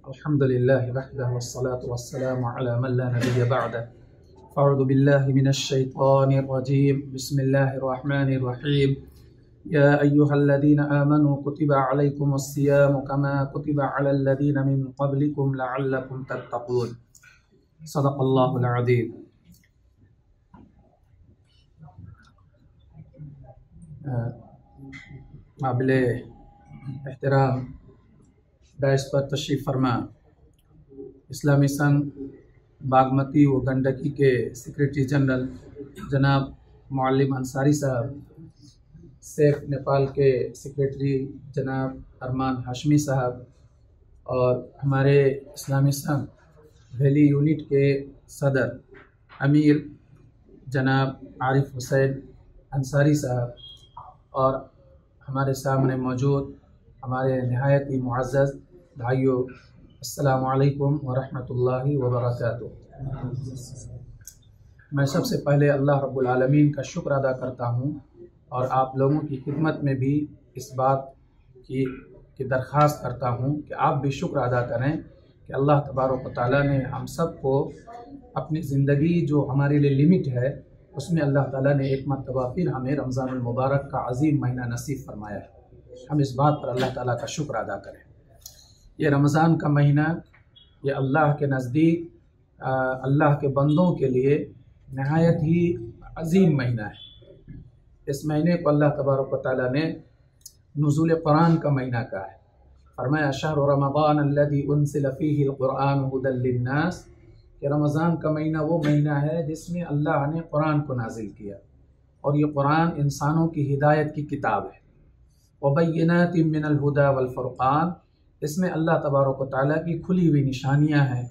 अल्हम्दुलिल्लाहि वहदहु वस्सलातु वस्सलामु अला मन ला नबिय्य बअदह। अऊज़ु बिल्लाहि मिनश शैतानिर रजीम। बिस्मिल्लाहिर रहमानिर रहीम। या अय्युहल्लज़ीना आमनू कुतिबा अलैकुमुस सियामु कमा कुतिबा अलल लज़ीना मिन क़ब्लिकुम लअल्लकुम तत्तक़ून। सदक़ल्लाहुल अज़ीम। काबिले एहतराम बैस पर तशरीफ़ फरमा इस्लामी संघ बागमती व गंडकी के सेक्रेटरी जनरल जनाब मुअल्लिम अंसारी साहब, सेफ नेपाल के सेक्रेटरी जनाब अरमान हाशमी साहब और हमारे इस्लामी संघ वैली यूनिट के सदर अमीर जनाब आरिफ हुसैन अंसारी साहब और हमारे सामने मौजूद हमारे नहायत ही मुअज़्ज़ज़ भाइयों, अस्सलामु अलैकुम व रहमतुल्लाहि व बरकातुहू। मैं सबसे पहले अल्लाह रब्बुल आलमीन का शुक्र अदा करता हूँ और आप लोगों की खिदमत में भी इस बात की दरख्वास्त करता हूँ कि आप भी शुक्र अदा करें कि अल्लाह तबारक व तआला ने हम सब को अपनी ज़िंदगी जो हमारे लिए लिमिट है उसमें अल्लाह ताला ने एक मरतबा फिर हमें रमज़ानुल मुबारक का अज़ीम महीना नसीब फरमाया है। हम इस बात पर अल्लाह ताला का शुक्र अदा करें। ये रमज़ान का महीना ये अल्लाह के नज़दीक अल्लाह के बंदों के लिए नहायत ही अज़ीम महीना है। इस महीने को अल्लाह तबारक व तआला ने नुज़ूल कुरान का महीना कहा है। फरमाया शहर रमज़ान अल्लज़ी उनज़िल फ़ीहिल कुरान हुदल लिन्नास, कि रमज़ान का महीना वो महीना है जिसमें अल्लाह ने कुरान को नाजिल किया और ये कुरान इंसानों की हिदायत की किताब है। वबय्यिनातिम मिनल हुदा वल फ़ुरक़ान, इसमें अल्लाह तबारक व तआला की खुली हुई निशानियाँ हैं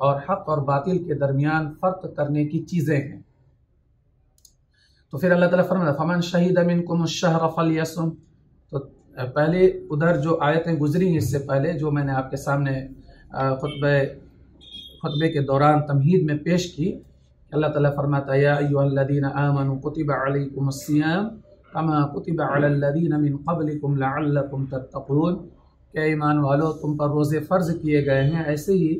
और हक़ और बातिल के दरमियान फ़र्क करने की चीज़ें हैं। तो फिर अल्लाह ताला फरमाता फ़मन शहीद मिनकुमुश शहर फ़लयसुम। तो पहले उधर जो आयतें गुजरी इससे पहले जो मैंने आपके सामने खुतबे के दौरान तमहीद में पेश की, अल्लाह ताला फरमाता या अय्युहल्लज़ीना आमनू कुतिबा अलैकुमुस सियाम कमा कुतिबा अलल लज़ीना मिन क़ब्लिकुम लअल्लकुम तत्तक़ून। क्या ईमान वालो, तुम पर रोज़े फ़र्ज़ किए गए हैं ऐसे ही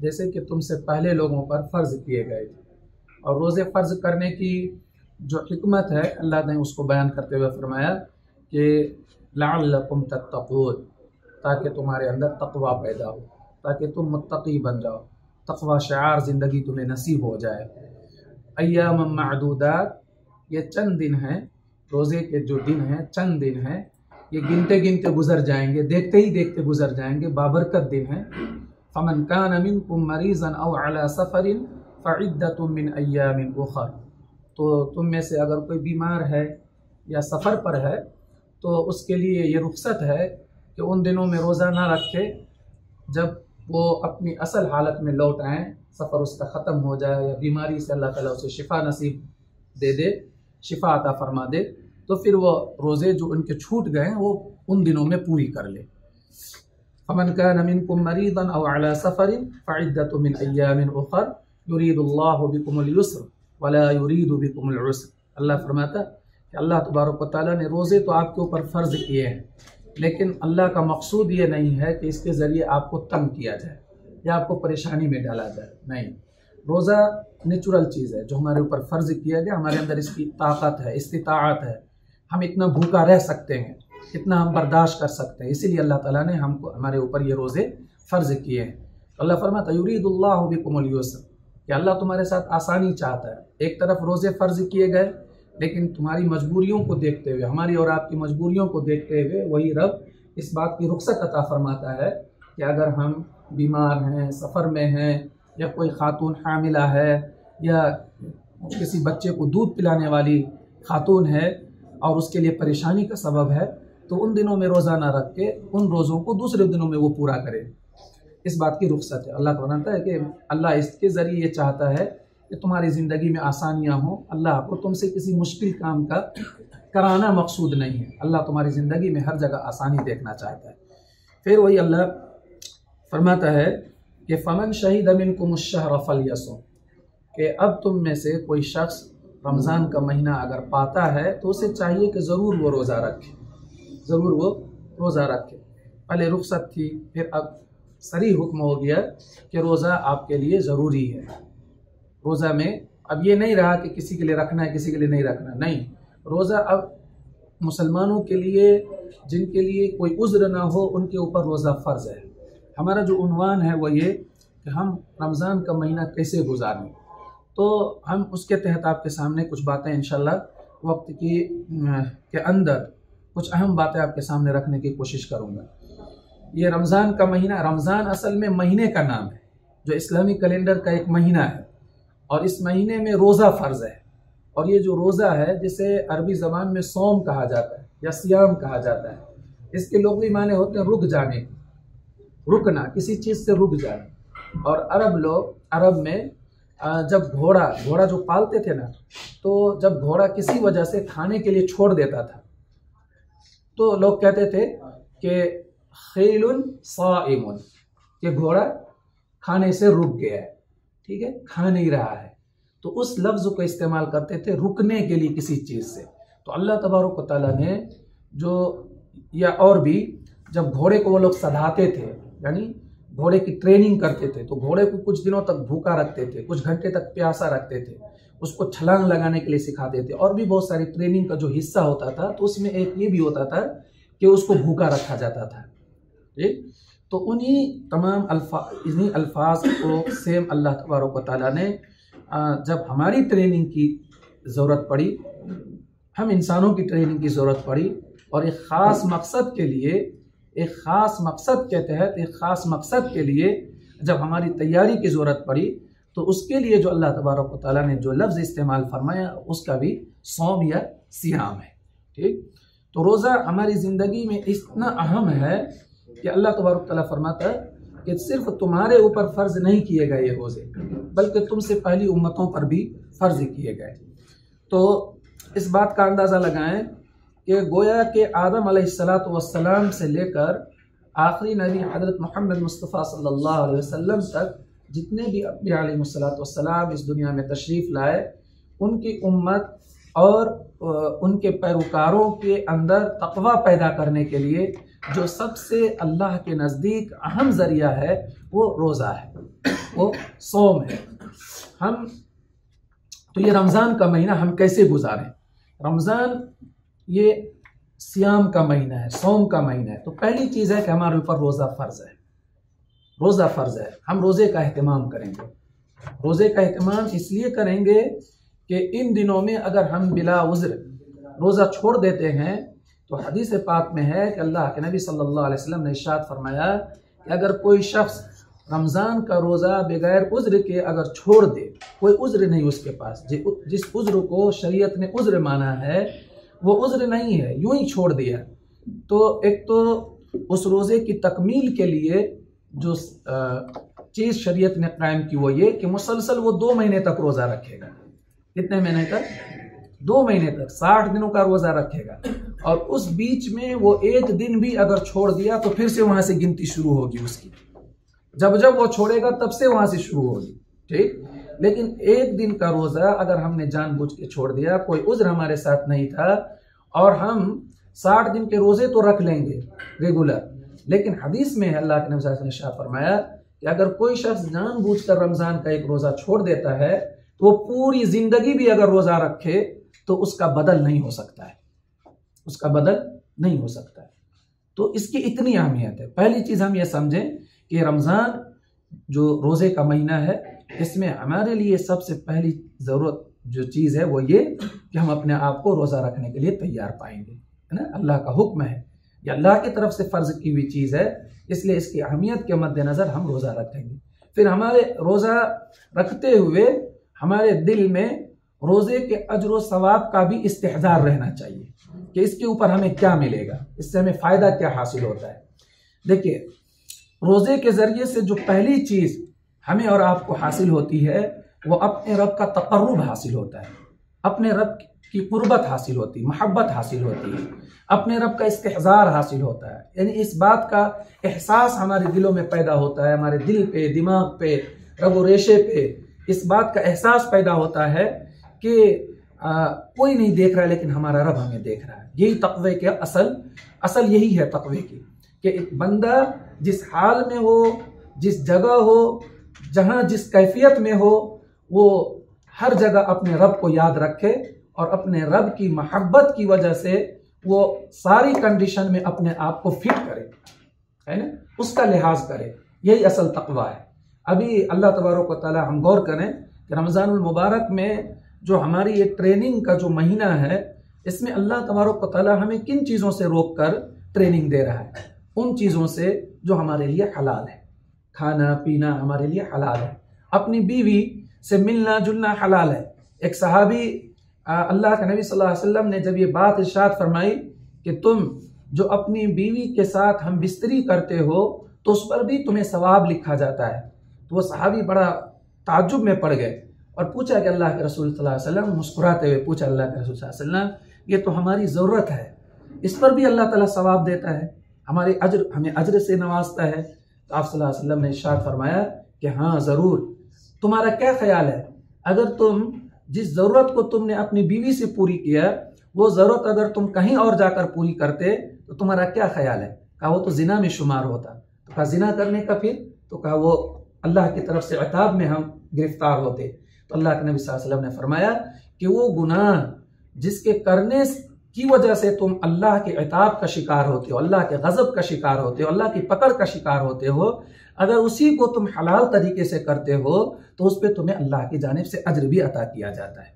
जैसे कि तुमसे पहले लोगों पर फ़र्ज़ किए गए थे। और रोज़े फ़र्ज़ करने की जो हिकमत है अल्लाह ने उसको बयान करते हुए फरमाया कि लअल्लकुम तत्तक़ून, ताकि तुम्हारे अंदर तक़वा पैदा हो, ताकि तुम मुत्तक़ी बन जाओ, तक़वा शिआर ज़िंदगी तुम्हें नसीब हो जाए। अय्यामम मअदूदात, ये चंद दिन हैं, रोज़े के जो दिन हैं चंद दिन हैं, ये गिनते गिनते गुज़र जाएंगे, देखते ही देखते गुज़र जाएंगे, बाबरकत दिन हैं। फ़मन कान मिनकुम मरीज़न औ अला सफ़रिन फ़इद्दतुम मिन अय्यामिन उख़र। तो तुम में से अगर कोई बीमार है या सफ़र पर है तो उसके लिए ये रुख्सत है कि उन दिनों में रोज़ा ना रखे जब वो अपनी असल हालत में लौट आएँ, सफ़र उसका ख़त्म हो जाए या बीमारी से अल्लाह ताला उसे शिफा नसीब दे, शिफा अता फरमा दे, तो फिर वो रोज़े जो उनके छूट गए हैं वो उन दिनों में पूरी कर ले। फ़मन कान मिनकुम मरीज़न औ अला सफ़रिन फ़इद्दतुम मिन अय्यामिन उख़र युरीदुल्लाहु बिकुमुल युस्र वला युरीदु बिकुमुल उस्र। अल्लाह फरमाता कि अल्लाह तबारक व तआला ने रोज़े तो आपके ऊपर फ़र्ज़ किए हैं, लेकिन अल्लाह का मकसूद ये नहीं है कि इसके ज़रिए आपको तंग किया जाए या आपको परेशानी में डाला जाए। नहीं, रोज़ा नेचुरल चीज़ है जो हमारे ऊपर फ़र्ज़ किया गया, हमारे अंदर इसकी ताकत है, इस्तिताअत है, हम इतना भूखा रह सकते हैं, इतना हम बर्दाश्त कर सकते हैं, इसीलिए अल्लाह ताला ने हमको हमारे ऊपर ये रोज़े फ़र्ज़ किए हैं। तो अल्लाह फरमाता युरीदुल्लाहु बिकुमुल युस्र, कि अल्लाह तुम्हारे साथ आसानी चाहता है। एक तरफ रोज़े फ़र्ज़ किए गए, लेकिन तुम्हारी मजबूरियों को देखते हुए, हमारी और आपकी मजबूरियों को देखते हुए वही रब इस बात की रुख्सत अता फरमाता है कि अगर हम बीमार हैं, सफ़र में हैं, या कोई खातून हामिला है या किसी बच्चे को दूध पिलाने वाली खातून है और उसके लिए परेशानी का सबब है, तो उन दिनों में रोज़ा ना रख के उन रोज़ों को दूसरे दिनों में वो पूरा करे। इस बात की रुख्सत है। अल्लाह बताता है कि अल्लाह इसके ज़रिए ये चाहता है कि तुम्हारी ज़िंदगी में आसानियाँ हों। अल्लाह को तुमसे किसी मुश्किल काम का कराना मकसूद नहीं है। अल्लाह तुम्हारी ज़िंदगी में हर जगह आसानी देखना चाहता है। फिर वही अल्लाह फरमाता है कि फ़मन शहीद मिनकुमुश शहर फ़लयसुम, कि अब तुम में से कोई शख्स रमज़ान का महीना अगर पाता है तो उसे चाहिए कि ज़रूर वो रोज़ा रखे, ज़रूर वो रोज़ा रखे। पहले रुख्सत थी, फिर अब सरी हुक्म हो गया कि रोज़ा आपके लिए ज़रूरी है। रोज़ा में अब ये नहीं रहा कि किसी के लिए रखना है, किसी के लिए नहीं रखना, नहीं। रोज़ा अब मुसलमानों के लिए, जिनके लिए कोई उज़्र ना हो, उनके ऊपर रोज़ा फ़र्ज़ है। हमारा जो उन्वान है वो ये कि हम रमज़ान का महीना कैसे गुजारें, तो हम उसके तहत आपके सामने कुछ बातें इंशाल्लाह वक्त के अंदर कुछ अहम बातें आपके सामने रखने की कोशिश करूँगा। ये रमज़ान का महीना, रमज़ान असल में महीने का नाम है जो इस्लामी कैलेंडर का एक महीना है, और इस महीने में रोज़ा फ़र्ज़ है। और ये जो रोज़ा है, जिसे अरबी ज़बान में सौम कहा जाता है या सियाम कहा जाता है, इसके लुग़वी माने होते हैं रुक जाने, रुकना, किसी चीज़ से रुक जाना। और अरब में जब घोड़ा जो पालते थे ना, तो जब घोड़ा किसी वजह से खाने के लिए छोड़ देता था, तो लोग कहते थे कि खैलुन साइमुन, कि घोड़ा खाने से रुक गया है, ठीक है, खा नहीं रहा है। तो उस लफ्ज़ को इस्तेमाल करते थे रुकने के लिए किसी चीज़ से। तो अल्लाह तबारक व तआला ने जो, या और भी, जब घोड़े को वो लोग सधाते थे, यानी घोड़े की ट्रेनिंग करते थे, तो घोड़े को कुछ दिनों तक भूखा रखते थे, कुछ घंटे तक प्यासा रखते थे, उसको छलांग लगाने के लिए सिखाते थे, और भी बहुत सारी ट्रेनिंग का जो हिस्सा होता था, तो उसमें एक ये भी होता था कि उसको भूखा रखा जाता था, ठीक। तो इन्हीं अल्फाज को सेम अल्लाह तबारक व तआला ने जब हमारी ट्रेनिंग की ज़रूरत पड़ी, हम इंसानों की ट्रेनिंग की ज़रूरत पड़ी, और एक ख़ास मकसद के लिए, एक ख़ास मकसद के तहत, एक ख़ास मकसद के लिए जब हमारी तैयारी की ज़रूरत पड़ी, तो उसके लिए जो अल्लाह तबारक व तआला ने जो लफ्ज़ इस्तेमाल फरमाया, उसका भी सौम या सियाम है, ठीक। तो रोज़ा हमारी ज़िंदगी में इतना अहम है कि अल्लाह तबारक व तआला फरमाता है कि सिर्फ तुम्हारे ऊपर फ़र्ज़ नहीं किए गए ये रोज़े, बल्कि तुमसे पहली उम्मतों पर भी फ़र्ज़ किए गए। तो इस बात का अंदाज़ा लगाएं कि गोया के आदम अलैहिस्सलातु वस्सलाम से लेकर आखिरी नबी हज़रत मोहम्मद मुस्तफ़ा सल्लल्लाहु अलैहि वसल्लम तक जितने भी अम्बिया अलैहिस्सलातु वस्सलाम इस दुनिया में तशरीफ़ लाए, उनकी उम्मत और उनके पैरोकारों के अंदर तक़वा पैदा करने के लिए जो सबसे अल्लाह के नज़दीक अहम ज़रिया है, वो रोज़ा है, वो सौम है। तो ये रमज़ान का महीना हम कैसे गुजारें? रमज़ान ये सियाम का महीना है, सौम का महीना है। तो पहली चीज़ है कि हमारे ऊपर रोज़ा फ़र्ज़ है, रोज़ा फ़र्ज़ है। हम रोज़े का अहतमाम करेंगे। रोज़े का अहतमाम इसलिए करेंगे कि इन दिनों में अगर हम बिला उज़्र रोज़ा छोड़ देते हैं, तो हदीस पाक में है कि अल्लाह के नबी सल्लल्लाहु अलैहि वसल्लम ने इरशाद फरमाया कि अगर कोई शख्स रमज़ान का रोज़ा बगैर उज़्र के अगर छोड़ दे, कोई उज़्र नहीं उसके पास, जिस उज़्र को शरीयत ने उज़्र माना है वो उज़्र नहीं है, यूं ही छोड़ दिया, तो एक तो उस रोज़े की तकमील के लिए जो चीज़ शरीयत ने कायम की वो ये कि मुसलसल वो 2 महीने तक रोज़ा रखेगा। कितने महीने तक? 2 महीने तक, 60 दिनों का रोज़ा रखेगा। और उस बीच में वो एक दिन भी अगर छोड़ दिया तो फिर से वहाँ से गिनती शुरू होगी उसकी, जब जब वो छोड़ेगा तब से वहाँ से शुरू होगी, ठीक। लेकिन एक दिन का रोज़ा अगर हमने जानबूझ के छोड़ दिया, कोई उज़्र हमारे साथ नहीं था, और हम 60 दिन के रोज़े तो रख लेंगे रेगुलर, लेकिन हदीस में अल्लाह के नबी सल्लल्लाहु अलैहि वसल्लम ने फरमाया कि अगर कोई शख्स जानबूझकर रमज़ान का एक रोज़ा छोड़ देता है, तो वो पूरी ज़िंदगी भी अगर रोज़ा रखे तो उसका बदल नहीं हो सकता है, उसका बदल नहीं हो सकता है। तो इसकी इतनी अहमियत है। पहली चीज़ हम ये समझें कि रमज़ान जो रोज़े का महीना है, इसमें हमारे लिए सबसे पहली ज़रूरत जो चीज़ है वो ये कि हम अपने आप को रोज़ा रखने के लिए तैयार पाएंगे, है ना। अल्लाह का हुक्म है, ये अल्लाह की तरफ से फ़र्ज़ की हुई चीज़ है, इसलिए इसकी अहमियत के मद्देनज़र हम रोज़ा रखेंगे। फिर हमारे रोज़ा रखते हुए हमारे दिल में रोज़े के अज्र व सवाब का भी इस्तेहज़ार रहना चाहिए कि इसके ऊपर हमें क्या मिलेगा, इससे हमें फ़ायदा क्या हासिल होता है। देखिए, रोज़े के ज़रिए से जो पहली चीज़ हमें और आपको हासिल होती है वो अपने रब का तक़र्रुब हासिल होता है, अपने रब की कुर्बत हासिल होती है, मोहब्बत हासिल होती है, अपने रब का इस्तेहज़ार हासिल होता है। यानी इस बात का एहसास हमारे दिलों में पैदा होता है, हमारे दिल पे, दिमाग पे, रगो रेशे पे इस बात का एहसास पैदा होता है कि कोई नहीं देख रहा है लेकिन हमारा रब हमें देख रहा है। यही तक़वे के असल यही है तक़वे की, कि एक बंदा जिस हाल में वो जिस जगह हो, जहाँ जिस कैफियत में हो, वो हर जगह अपने रब को याद रखे और अपने रब की मोहब्बत की वजह से वो सारी कंडीशन में अपने आप को फिट करे, है ना, उसका लिहाज करे। यही असल तकवा है। अभी अल्लाह तबारक व तआला हम गौर करें कि रमज़ानुल मुबारक में जो हमारी ये ट्रेनिंग का जो महीना है, इसमें अल्लाह तबारक व तआला हमें किन चीज़ों से रोक कर ट्रेनिंग दे रहा है? उन चीज़ों से जो हमारे लिए हलाल है। खाना पीना हमारे लिए हलाल है, अपनी बीवी से मिलना जुलना हलाल है। एक सहाबी अल्लाह के नबी सल्लल्लाहु अलैहि वसल्लम ने जब ये बात इरशाद फरमाई कि तुम जो अपनी बीवी के साथ हम बिस्तरी करते हो तो उस पर भी तुम्हें सवाब लिखा जाता है, तो वो सहाबी बड़ा ताज्जुब में पड़ गए और पूछा कि अल्लाह के रसूल सल्लल्लाहु अलैहि वसल्लम, मुस्कुराते हुए पूछा अल्लाह के रसूल सल्लल्लाहु अलैहि वसल्लम, ये तो हमारी ज़रूरत है, इस पर भी अल्लाह ताला सवाब देता है, हमें अज्र से नवाजता है। तो आप सल्लल्लाहु अलैहि वसल्लम ने इरशाद फरमाया कि हाँ ज़रूर, तुम्हारा क्या ख्याल है, अगर तुम जिस ज़रूरत को तुमने अपनी बीवी से पूरी किया, वो ज़रूरत अगर तुम कहीं और जाकर पूरी करते तो तुम्हारा क्या ख्याल है? कहा वो तो जिना में शुमार होता। तो कहा जिना करने का फिर? तो कहा वो अल्लाह की तरफ से इताब में हम गिरफ्तार होते। तो अल्लाह के नबी सल्लल्लाहु अलैहि वसल्लम ने फरमाया कि वो गुनाह जिसके करने की वजह से तुम अल्लाह के इताब का शिकार होते हो, अल्लाह के गज़ब का शिकार होते हो, अल्लाह की पकड़ का शिकार होते हो, अगर उसी को तुम हलाल तरीके से करते हो तो उस पर तुम्हें अल्लाह की जानिब से अज्र भी अता किया जाता है।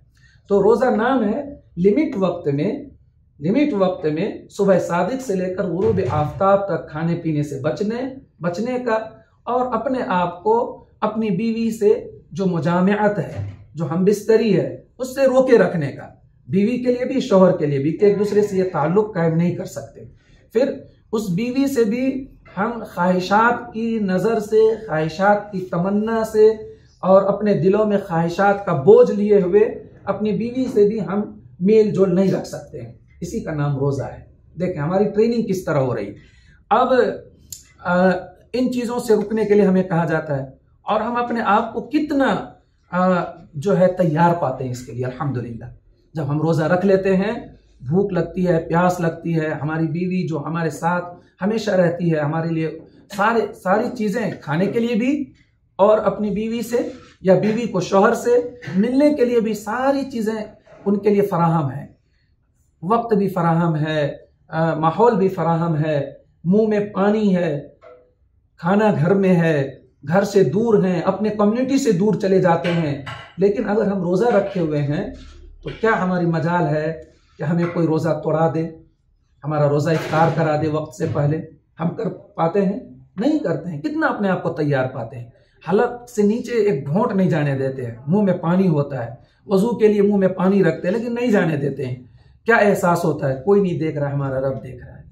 तो रोज़ा नाम है लिमिट वक्त में सुबह सादिक से लेकर गुरूब आफ्ताब तक खाने पीने से बचने का और अपने आप को अपनी बीवी से जो मुजामिअत है, जो हम बिस्तरी है, उससे रोके रखने का। बीवी के लिए भी शौहर के लिए भी, कि एक दूसरे से ये ताल्लुक कायम नहीं कर सकते। फिर उस बीवी से भी हम ख्वाहिशात की नज़र से, ख्वाहिशात की तमन्ना से और अपने दिलों में ख्वाहिशात का बोझ लिए हुए अपनी बीवी से भी हम मेल जोल नहीं रख सकते हैं। इसी का नाम रोज़ा है। देखें हमारी ट्रेनिंग किस तरह हो रही। अब इन चीज़ों से रुकने के लिए हमें कहा जाता है और हम अपने आप को कितना जो है तैयार पाते हैं इसके लिए। अल्हम्दुलिल्लाह, जब हम रोज़ा रख लेते हैं, भूख लगती है, प्यास लगती है, हमारी बीवी जो हमारे साथ हमेशा रहती है, हमारे लिए सारी चीज़ें खाने के लिए भी और अपनी बीवी से या बीवी को शौहर से मिलने के लिए भी सारी चीज़ें उनके लिए फराहम है। वक्त भी फराहम है, माहौल भी फराहम है, मुंह में पानी है, खाना घर में है, घर से दूर हैं, अपने कम्युनिटी से दूर चले जाते हैं। लेकिन अगर हम रोज़ा रखे हुए हैं तो क्या हमारी मजाल है कि हमें कोई रोज़ा तोड़ा दे, हमारा रोज़ा इफ्तार करा दे वक्त से पहले? हम कर पाते हैं? नहीं करते हैं। कितना अपने आप को तैयार पाते हैं, हलक से नीचे एक घोंट नहीं जाने देते हैं, मुंह में पानी होता है, वजू के लिए मुंह में पानी रखते हैं लेकिन नहीं जाने देते हैं। क्या एहसास होता है? कोई नहीं देख रहा, हमारा रब देख रहा है,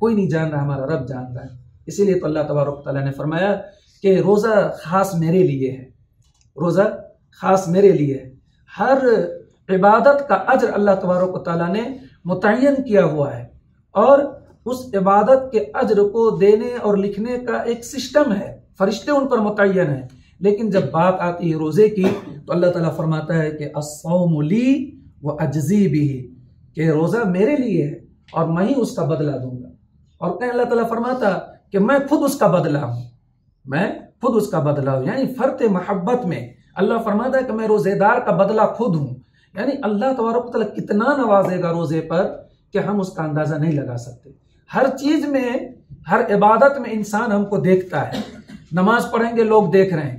कोई नहीं जान रहा, हमारा रब जान रहा है। इसीलिए तो अल्लाह तबारक तआला ने फरमाया कि रोज़ा ख़ास मेरे लिए है, रोज़ा ख़ास मेरे लिए है। हर इबादत का अज्र अल्लाह तबारक तआला ने मुतय्यन किया हुआ है और उस इबादत के अज्र को देने और लिखने का एक सिस्टम है, फरिश्ते उन पर मुतय्यन है। लेकिन जब बात आती है रोज़े की तो अल्लाह ताला फरमाता है कि अस्सौमु ली व अज्ज़ी बिही, कि रोज़ा मेरे लिए है और मैं ही उसका बदला दूंगा। और कहीं अल्लाह ताला फरमाता कि मैं खुद उसका बदला हूँ, मैं खुद उसका बदला हूँ। यानी फ़र्त मोहब्बत में अल्लाह फरमाता है कि मैं रोज़ेदार का बदला खुद हूँ। यानी अल्लाह तबारक तआला कितना नवाजेगा रोज़े पर कि हम उसका अंदाज़ा नहीं लगा सकते। हर चीज़ में, हर इबादत में इंसान हमको देखता है। नमाज पढ़ेंगे लोग देख रहे हैं,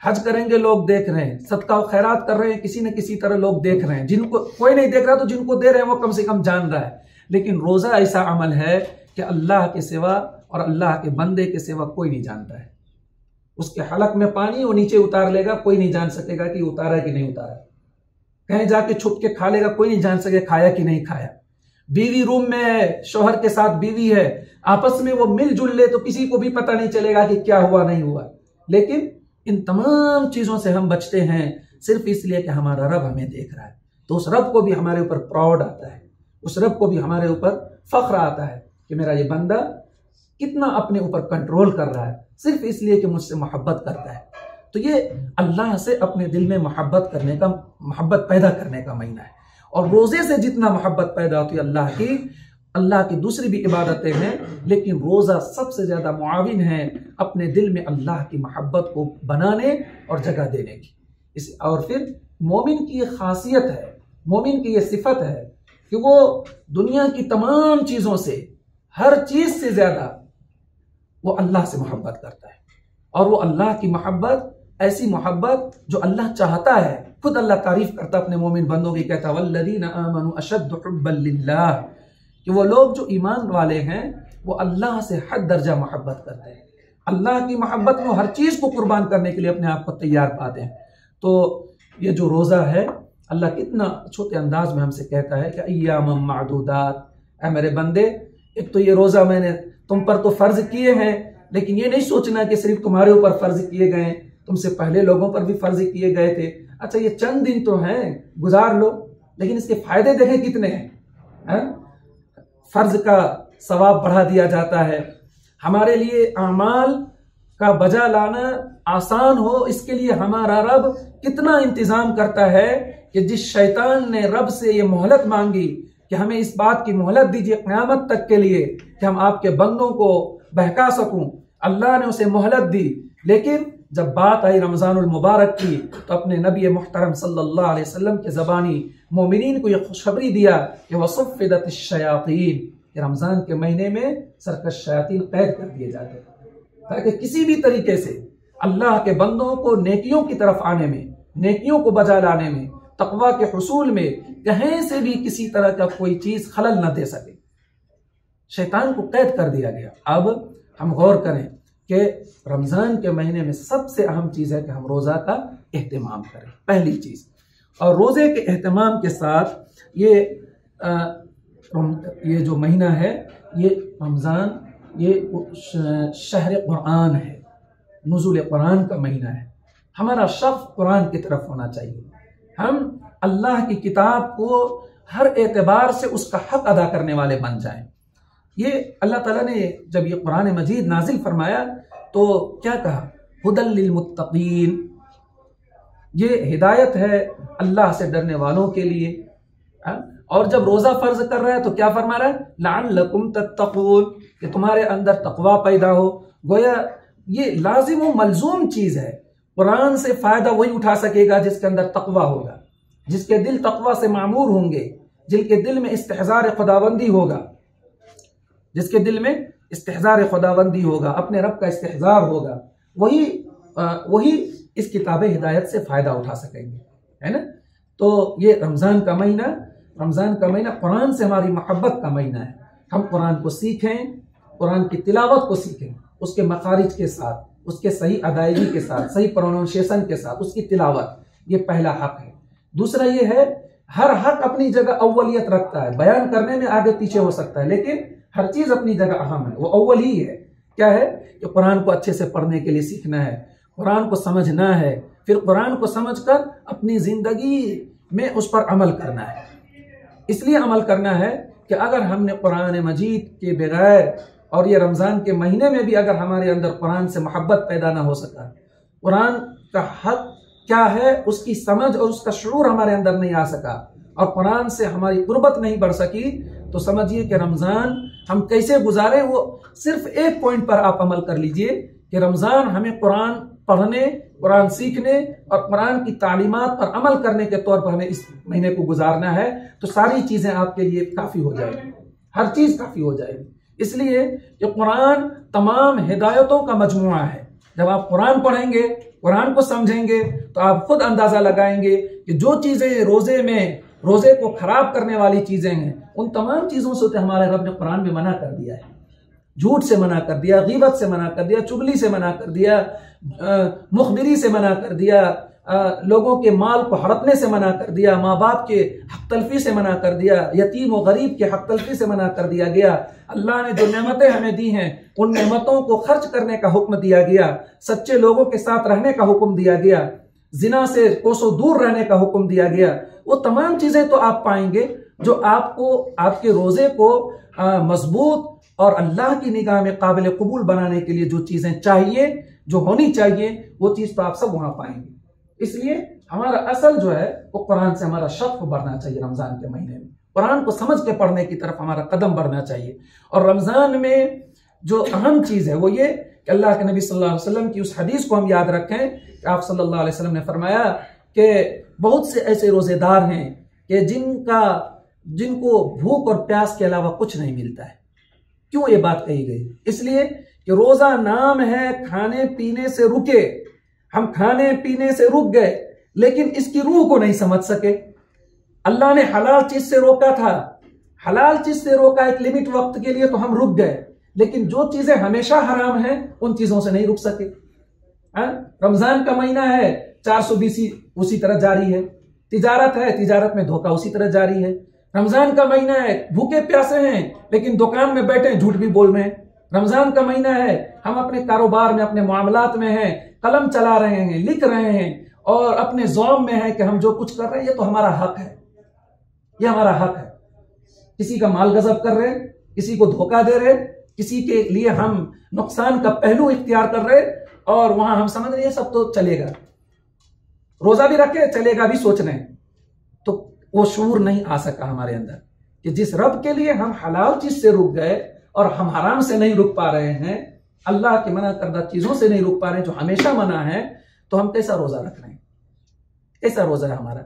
हज करेंगे लोग देख रहे हैं, सदका और खैरात कर रहे हैं, किसी न किसी तरह लोग देख रहे हैं। जिनको कोई नहीं देख रहा तो जिनको दे रहे हैं वो कम से कम जान रहा है। लेकिन रोज़ा ऐसा अमल है कि अल्लाह के सिवा और अल्लाह के बंदे के सिवा कोई नहीं जानता है। उसके हलक में पानी वो नीचे उतार लेगा, कोई नहीं जान सकेगा कि उतारा कि नहीं उतारा। कहीं जाके छुप के खा लेगा, कोई नहीं जान सके खाया कि नहीं खाया। बीवी रूम में है, शौहर के साथ बीवी है, आपस में वो मिलजुल ले तो किसी को भी पता नहीं चलेगा कि क्या हुआ नहीं हुआ। लेकिन इन तमाम चीज़ों से हम बचते हैं सिर्फ इसलिए कि हमारा रब हमें देख रहा है। तो उस रब को भी हमारे ऊपर प्राउड आता है, उस रब को भी हमारे ऊपर फख्र आता है कि मेरा ये बंदा कितना अपने ऊपर कंट्रोल कर रहा है सिर्फ इसलिए कि मुझसे मोहब्बत करता है। तो ये अल्लाह से अपने दिल में मोहब्बत करने का, मोहब्बत पैदा करने का महीना है। और रोज़े से जितना मोहब्बत पैदा होती है अल्लाह की, अल्लाह की दूसरी भी इबादतें हैं, लेकिन रोज़ा सबसे ज़्यादा मुआविन है अपने दिल में अल्लाह की मोहब्बत को बनाने और जगह देने की। और फिर मोमिन की ये खासियत है, मोमिन की ये सिफत है कि वो दुनिया की तमाम चीज़ों से, हर चीज़ से ज़्यादा वो अल्लाह से मोहब्बत करता है। और वो अल्लाह की मोहब्बत, ऐसी मोहब्बत जो अल्लाह चाहता है। खुद अल्लाह तारीफ करता अपने मोमिन बंदों की, कहता वल्लज़ीना आमनू अशद्दु हुब्बन लिल्लाह, कि वो लोग जो ईमान वाले हैं वो अल्लाह से हद दर्जा मोहब्बत करते हैं। अल्लाह की मोहब्बत में हर चीज़ को कुर्बान करने के लिए अपने आप को तैयार पाते हैं। तो ये जो रोज़ा है, अल्लाह कितना छोटे अंदाज में हमसे कहता है कि अय्याम मादूदात, ऐ मेरे बंदे, एक तो ये रोज़ा मैंने तुम पर तो फ़र्ज किए हैं, लेकिन ये नहीं सोचना कि सिर्फ तुम्हारे ऊपर फ़र्ज किए गए, तुमसे पहले लोगों पर भी फ़र्ज किए गए थे। अच्छा, ये चंद दिन तो हैं, गुजार लो, लेकिन इसके फ़ायदे देखें कितने हैं। फ़र्ज का सवाब बढ़ा दिया जाता है, हमारे लिए अमाल का बजा लाना आसान हो, इसके लिए हमारा रब कितना इंतज़ाम करता है कि जिस शैतान ने रब से ये मोहलत मांगी कि हमें इस बात की मोहलत दीजिए क़यामत तक के लिए कि हम आपके बंदों को बहका सकूं, अल्लाह ने उसे मोहलत दी। लेकिन जब बात आई रमज़ानुल मुबारक की तो अपने नबी मुहतरम सल्लल्लाहु अलैहि वसल्लम के ज़बानी मोमिनीन को यह खुशखबरी दिया कि वसुफ़्फ़िदतिश शयातीन, कि रमज़ान के महीने में सरकश शयातीन कैद कर दिए जाते हैं, ताकि किसी भी तरीके से अल्लाह के बंदों को नेकियों की तरफ आने में, नेकियों को बजा लाने में, तक़वा के हुसूल में कहीं से भी किसी तरह का कोई चीज़ खलल न दे सके। शैतान को कैद कर दिया गया। अब हम गौर करें कि रमज़ान के महीने में सबसे अहम चीज़ है कि हम रोज़ा का एहतमाम करें, पहली चीज़। और रोज़े के एहतमाम के साथ ये जो महीना है, ये रमज़ान, ये शहर कुरान है, नुज़ूल कुरान का महीना है। हमारा शफ़ कुरान की तरफ होना चाहिए। हम अल्लाह की किताब को हर एतबार से उसका हक अदा करने वाले बन जाएं। ये अल्लाह ताला ने जब ये कुरान मजीद नाजिल फरमाया तो क्या कहा, हुदल लिल मुत्तकीन, ये हिदायत है अल्लाह से डरने वालों के लिए। और जब रोज़ा फ़र्ज कर रहा है तो क्या फरमा रहा है, लअल्लकुम तत्तक़ून, कि तुम्हारे अंदर तक़वा पैदा हो। गोया ये लाजिम व मलजूम चीज़ है। कुरान से फ़ायदा वही उठा सकेगा जिसके अंदर तक़वा होगा, जिसके दिल तक़वा से मामूर होंगे, जिनके दिल में इस्तिहज़ार खुदाबंदी होगा, जिसके दिल में इस्तिहज़ार खुदाबंदी होगा, अपने रब का इस्तिहज़ार होगा, वही इस किताब हिदायत से फ़ायदा उठा सकेंगे, है ना। तो ये रमज़ान का महीना कुरान से हमारी मोहब्बत का महीना है। हम कुरान को सीखें, कुरान की तिलावत को सीखें, उसके मखारिज के साथ, उसके सही अदायगी के साथ, सही प्रोनाउंसिएशन के साथ उसकी तिलावत, ये पहला हक है। दूसरा ये है, हर हक अपनी जगह अव्वलियत रखता है, बयान करने में आगे पीछे हो सकता है, लेकिन हर चीज़ अपनी जगह अहम है, वो अव्वल ही है। क्या है कि कुरान को अच्छे से पढ़ने के लिए सीखना है, कुरान को समझना है, फिर कुरान को समझकर अपनी ज़िंदगी में उस पर अमल करना है। इसलिए अमल करना है कि अगर हमने कुरान मजीद के बगैर, और ये रमज़ान के महीने में भी अगर हमारे अंदर कुरान से मोहब्बत पैदा ना हो सका, कुरान का हक क्या है उसकी समझ और उसका शुऊर हमारे अंदर नहीं आ सका, और कुरान से हमारी कुर्बत नहीं बढ़ सकी, तो समझिए कि रमज़ान हम कैसे गुजारें। वो सिर्फ एक पॉइंट पर आप अमल कर लीजिए कि रमज़ान हमें कुरान पढ़ने, कुरान सीखने और कुरान की तालीमात पर अमल करने के तौर पर हमें इस महीने को गुजारना है, तो सारी चीज़ें आपके लिए काफ़ी हो जाएगी, हर चीज़ काफ़ी हो जाएगी। इसलिए कि कुरान तमाम हिदायतों का मजमुआ है। जब आप कुरान पढ़ेंगे, कुरान को समझेंगे, तो आप खुद अंदाज़ा लगाएंगे कि जो चीज़ें रोज़े को ख़राब करने वाली चीज़ें हैं, उन तमाम चीज़ों से तो हमारे रब ने कुरान में मना कर दिया है। झूठ से मना कर दिया, गीबत से मना कर दिया, चुगली से मना कर दिया, मुखबिरी से मना कर दिया, लोगों के माल को हड़पने से मना कर दिया, माँ बाप के हक तलफी से मना कर दिया, यतीम और गरीब के हक तलफी से मना कर दिया गया। अल्लाह ने जो नेमतें हमें दी हैं उन नेमतों को खर्च करने का हुक्म दिया गया, सच्चे लोगों के साथ रहने का हुक्म दिया गया, जिना से कोसों दूर रहने का हुक्म दिया गया। वो तमाम चीज़ें तो आप पाएंगे जो आपको आपके रोज़े को मजबूत और अल्लाह की निगाह में काबिल कबूल बनाने के लिए जो चीज़ें चाहिए, जो होनी चाहिए, वो चीज़ तो आप सब वहाँ पाएंगे। इसलिए हमारा असल जो है वो कुरान से हमारा शौक़ बढ़ना चाहिए रमज़ान के महीने में। कुरान को समझ के पढ़ने की तरफ हमारा कदम बढ़ना चाहिए। और रमज़ान में जो अहम चीज़ है वो ये कि अल्लाह के नबी सल्लल्लाहु अलैहि वसल्लम की उस हदीस को हम याद रखें कि आप सल्लल्लाहु अलैहि वसल्लम ने फरमाया कि बहुत से ऐसे रोज़ेदार हैं कि जिनको भूख और प्यास के अलावा कुछ नहीं मिलता है। क्यों ये बात कही गई? इसलिए कि रोज़ा नाम है खाने पीने से रुके, हम खाने पीने से रुक गए लेकिन इसकी रूह को नहीं समझ सके। अल्लाह ने हलाल चीज से रोका था, हलाल चीज से रोका एक लिमिट वक्त के लिए, तो हम रुक गए, लेकिन जो चीजें हमेशा हराम हैं उन चीजों से नहीं रुक सके। रमजान का महीना है, 420 उसी तरह जारी है। तिजारत है, तिजारत में धोखा उसी तरह जारी है। रमजान का महीना है, भूखे प्यासे हैं लेकिन दुकान में बैठे झूठ भी बोल रहे हैं। रमजान का महीना है, हम अपने कारोबार में, अपने मामलात में हैं, कलम चला रहे हैं, लिख रहे हैं और अपने ज़ौम में है कि हम जो कुछ कर रहे हैं ये तो हमारा हक है, ये हमारा हक है। किसी का माल गजब कर रहे, किसी को धोखा दे रहे, किसी के लिए हम नुकसान का पहलू इख्तियार कर रहे और वहां हम समझ रहे हैं सब तो चलेगा, रोजा भी रखे चलेगा भी सोच रहे हैं। तो वो शूर नहीं आ सका हमारे अंदर कि जिस रब के लिए हम हलाल चीज से रुक गए और हम हराम से नहीं रुक पा रहे हैं, अल्लाह की मना करदा चीजों से नहीं रुक पा रहे हैं जो हमेशा मना है, तो हम कैसा रोजा रख रहे हैं? कैसा रोजा है हमारा?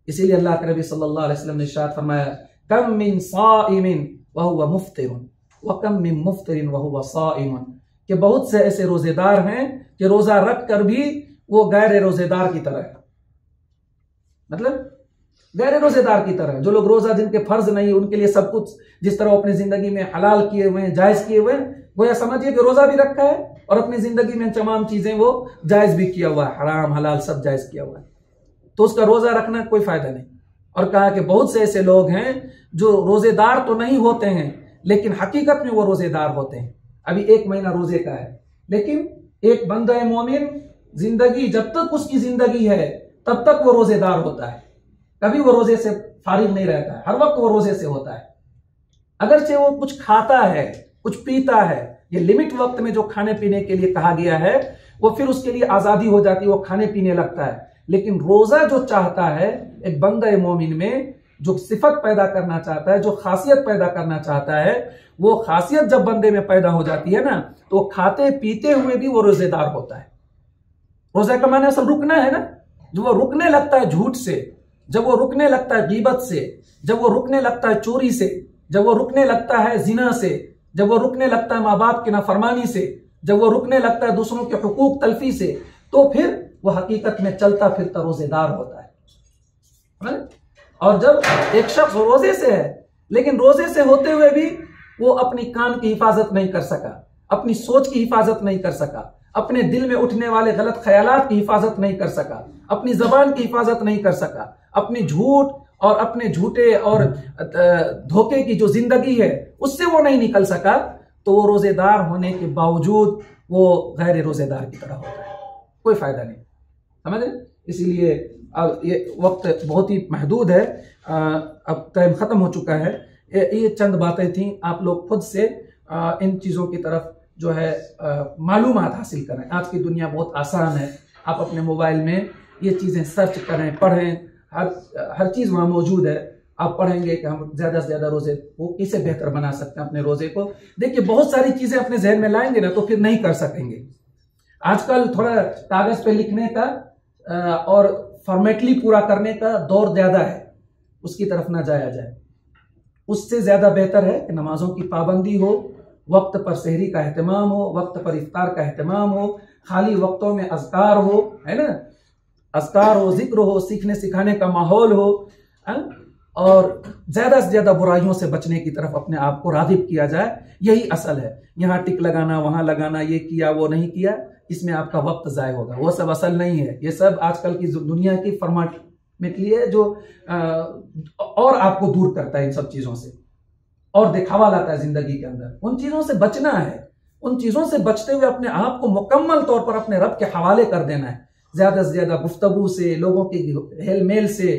इसीलिए अल्लाह के नबी सल्लल्लाहु अलैहि वसल्लम ने इरशाद फरमाया, कम मिन साइमिन व हुवा मुफ्तिरुन व कम मिन मुफ्तिरिन व हुवा साइमुन, कि बहुत से ऐसे रोजेदार हैं कि रोजा रख कर भी वो गैर रोजेदार की तरह है। मतलब गैर रोजेदार की तरह, जो लोग रोजा जिनके फर्ज नहीं, उनके लिए सब कुछ जिस तरह अपनी जिंदगी में हलाल किए हुए हैं, जायज किए हुए हैं, वो यह समझिए कि रोजा भी रखा है और अपनी जिंदगी में तमाम चीजें वो जायज भी किया हुआ है, हराम हलाल सब जायज किया हुआ है, तो उसका रोजा रखना कोई फायदा नहीं। और कहा कि बहुत से ऐसे लोग हैं जो रोजेदार तो नहीं होते हैं लेकिन हकीकत में वो रोजेदार होते हैं। अभी 1 महीना रोजे का है, लेकिन एक बंदा मोमिन जिंदगी, जब तक उसकी जिंदगी है तब तक वो रोजेदार होता है, कभी वो रोजे से फारिग नहीं रहता है, हर वक्त वो रोजे से होता है। अगरचे वो कुछ खाता है, कुछ पीता है, ये लिमिट वक्त में जो खाने पीने के लिए कहा गया है वो फिर उसके लिए आजादी हो जाती है, वो खाने पीने लगता है। लेकिन रोजा जो चाहता है एक बंदा मोमिन में, जो सिफत पैदा करना चाहता है, जो खासियत पैदा करना चाहता है, वो खासियत जब बंदे में पैदा हो जाती है ना, तो खाते पीते हुए भी वो रोजेदार होता है। रोजा का माने सब रुकना है ना, जो वो रुकने लगता है झूठ से, जब वो रुकने लगता है गीबत से, जब वो रुकने लगता है चोरी से, जब वो रुकने लगता है जिना से, जब वो रुकने लगता है माँ बाप की नाफरमानी से, जब वो रुकने लगता है दूसरों के हुकूक तलफी से, तो फिर वो हकीकत में चलता फिरता रोजेदार होता है। और जब एक शख्स रोजे से है लेकिन रोजे से होते हुए भी वो अपनी कान की हिफाजत नहीं कर सका, अपनी सोच की हिफाजत नहीं कर सका, अपने दिल में उठने वाले गलत ख्यालात की हिफाजत नहीं कर सका, अपनी जबान की हिफाजत नहीं कर सका, अपनी झूठ और अपने झूठे और धोखे की जो जिंदगी है उससे वो नहीं निकल सका, तो वो रोजेदार होने के बावजूद वो गैर रोजेदार की तरह होता है, कोई फायदा नहीं। समझे? इसीलिए अब ये वक्त बहुत ही महदूद है, अब टाइम ख़त्म हो चुका है। ये चंद बातें थी, आप लोग खुद से इन चीज़ों की तरफ जो है मालूमात हासिल करें। आज की दुनिया बहुत आसान है, आप अपने मोबाइल में ये चीज़ें सर्च करें, पढ़ें, हर चीज़ वहाँ मौजूद है। आप पढ़ेंगे कि हम ज़्यादा से ज़्यादा रोज़े को कैसे बेहतर बना सकते हैं अपने रोज़े को। देखिए बहुत सारी चीज़ें अपने जहन में लाएंगे ना तो फिर नहीं कर सकेंगे। आजकल थोड़ा कागज़ पे लिखने का और फॉर्मेटली पूरा करने का दौर ज़्यादा है, उसकी तरफ ना जाया जाए। उससे ज़्यादा बेहतर है कि नमाजों की पाबंदी हो, वक्त पर सहरी का एहतमाम हो, वक्त पर इफ्तार का एहतमाम हो, खाली वक्तों में अज़कार हो, है ना, अज़कार हो, जिक्र हो, सीखने सिखाने का माहौल हो, और ज़्यादा से ज़्यादा बुराइयों से बचने की तरफ अपने आप को राग़िब किया जाए। यही असल है। यहाँ टिक लगाना, वहाँ लगाना, ये किया वो नहीं किया, इसमें आपका वक्त ज़ाय होगा, वो सब असल नहीं है। ये सब आजकल की दुनिया की फरमाट में के लिए जो और आपको दूर करता है इन सब चीज़ों से और दिखावा लाता है ज़िंदगी के अंदर। उन चीज़ों से बचना है। उन चीज़ों से बचते हुए अपने आप को मुकम्मल तौर पर अपने रब के हवाले कर देना है। ज़्यादा से ज़्यादा गुफ्तगू से, लोगों की हेल मेल से,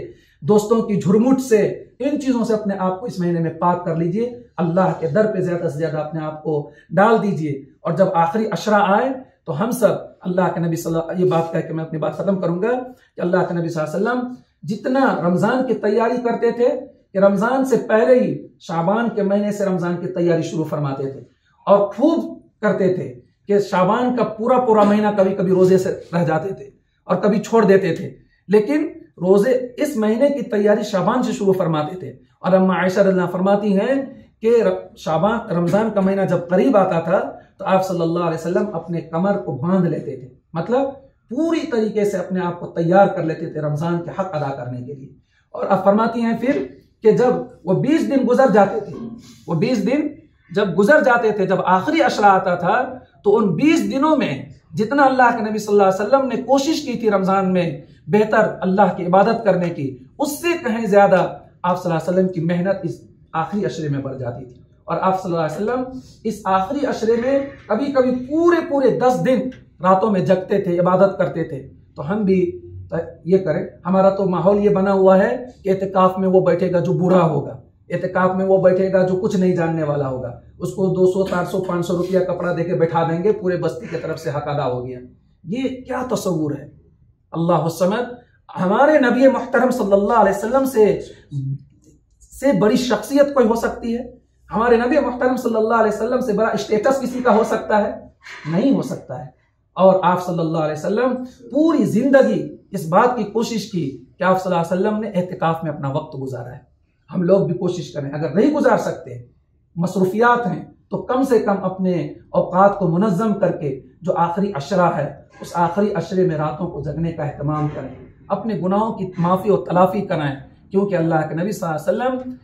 दोस्तों की झुरमुट से, इन चीज़ों से अपने आप को इस महीने में पाक कर लीजिए। अल्लाह के दर पे ज़्यादा से ज़्यादा अपने आप को डाल दीजिए। और जब आखिरी अशरा आए तो हम सब अल्लाह के नबी ये बात कह के मैं अपनी बात ख़त्म करूँगा कि अल्लाह के नबी सल्लल्लाहु अलैहि वसल्लम जितना रमज़ान की तैयारी करते थे कि कि रमजान से पहले ही शाबान के महीने से रमजान की तैयारी शुरू फरमाते थे और खूब करते थे कि शाबान का पूरा पूरा महीना कभी कभी रोजे से रह जाते थे और कभी छोड़ देते थे, लेकिन रोजे इस महीने की तैयारी शाबान से शुरू फरमाते थे। और अम्मा आयशा रज़ियल्लाहु अन्हा फरमाती हैं कि शाबान रमजान का महीना जब करीब आता था तो आप सल्लल्लाहु अलैहि वसल्लम अपने कमर को बांध लेते थे, मतलब पूरी तरीके से अपने आप को तैयार कर लेते थे रमजान के हक अदा करने के लिए। और अब फरमाती हैं फिर कि जब वो 20 दिन गुजर जाते थे, वो 20 दिन जब गुजर जाते थे, जब आखिरी अशरा आता था, तो उन 20 दिनों में जितना अल्लाह के नबी सल्लल्लाहु अलैहि वसल्लम ने कोशिश की थी रमजान में बेहतर अल्लाह की इबादत करने की, उससे कहीं ज्यादा आप सल्लल्लाहु अलैहि वसल्लम की मेहनत इस आखिरी अशरे में बढ़ जाती थी। और आप सल्लल्लाहु अलैहि वसल्लम इस आखिरी अशरे में कभी कभी पूरे पूरे 10 दिन रातों में जगते थे, इबादत करते थे। तो हम भी ये करें। हमारा तो माहौल ये बना हुआ है कि एतिकाफ में वो बैठेगा जो बूढ़ा होगा, एतिकाफ में वो बैठेगा जो कुछ नहीं जानने वाला होगा, उसको 200 400 500 रुपया कपड़ा देके बैठा देंगे, पूरे बस्ती की तरफ से हक अदा हो गया। ये क्या तस्वुर है। अल्लाह समद। हमारे नबी मुहतरम सल्लल्लाहु अलैहि वसल्लम से बड़ी शख्सियत कोई हो सकती है? हमारे नबी मुहतरम सल्लल्लाहु अलैहि वसल्लम से बड़ा स्टेटस किसी का हो सकता है? नहीं हो सकता है। और आप सल्लल्लाहु अलैहि वसल्लम पूरी जिंदगी इस बात की कोशिश की कि आप सल्लल्लाहु अलैहि वसल्लम ने एहतिकाफ में अपना वक्त गुजारा है। हम लोग भी कोशिश करें, अगर नहीं गुजार सकते, मसरूफियात हैं, तो कम से कम अपने औकात को मुनज़्ज़म करके जो आखिरी अशरा है उस आखिरी अशरे में रातों को जगने का एहतमाम करें, अपने गुनाहों की माफ़ी और तलाफ़ी कराएं। क्योंकि अल्लाह के नबी सल्लल्लाहु अलैहि वसल्लम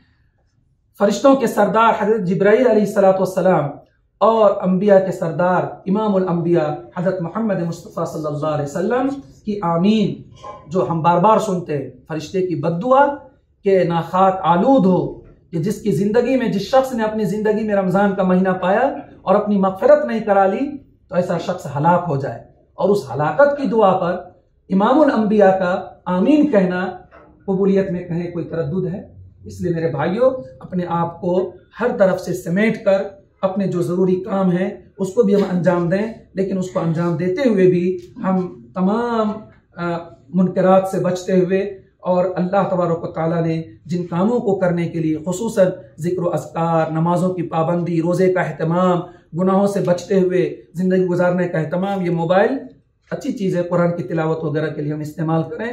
फरिश्तों के सरदार हज़रत जिब्राईल अलैहिस्सलाम और अंबिया के सरदार इमामुल अंबिया हज़रत मोहम्मद मुस्तफ़ा सल्लल्लाहु अलैहि वसल्लम की आमीन जो हम बार बार सुनते हैं, फरिश्ते की बद्दुआ के ना खाक आलूद हो, कि जिसकी ज़िंदगी में, जिस शख्स ने अपनी ज़िंदगी में रमज़ान का महीना पाया और अपनी मग़फ़िरत नहीं करा ली, तो ऐसा शख्स हलाक हो जाए। और उस हलाकत की दुआ पर इमामुल अंबिया का आमीन कहना कबूलियत में कहीं कोई तरद्दुद है? इसलिए मेरे भाइयों, अपने आप को हर तरफ से समेट कर अपने जो ज़रूरी काम हैं उसको भी हम अंजाम दें, लेकिन उसको अंजाम देते हुए भी हम तमाम मुनकरात से बचते हुए, और अल्लाह तबारक व तआला ने जिन कामों को करने के लिए खुसूसन ज़िक्र अज़कार, नमाज़ों की पाबंदी, रोज़े का अहतमाम, गुनाहों से बचते हुए ज़िंदगी गुजारने का अहतमाम, ये मोबाइल अच्छी चीज़ है, कुरान की तिलावत वगैरह के लिए हम इस्तेमाल करें।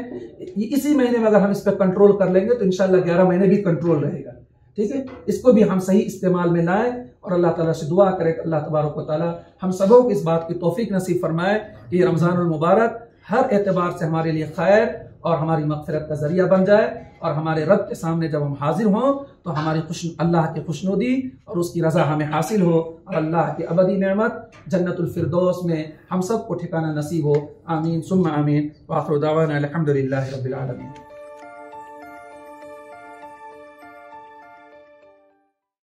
इसी महीने में अगर हम इस पर कंट्रोल कर लेंगे तो इंशाअल्लाह 11 महीने भी कंट्रोल रहेगा। ठीक है, इसको भी हम सही इस्तेमाल में लाएं और अल्लाह ताला से दुआ करें कि अल्लाह तबारक व तआला हम सबों को इस बात की तौफीक नसीब फरमाए कि ये रमज़ानुल मुबारक हर एतबार से हमारे लिए खैर और हमारी मग़फ़िरत का ज़रिया बन जाए, और हमारे रब के सामने जब हम हाजिर हों तो हमारी अल्लाह की खुशनुदी और उसकी रज़ा हमें हासिल हो, और अल्लाह की अबदी नेमत जन्नतुल फिरदौस में हम सब को ठिकाना नसीब हो। आमीन सुम्मा आमीन। व आखिरु दावाना अल्हम्दुलिल्लाहि रब्बिल आलमीन।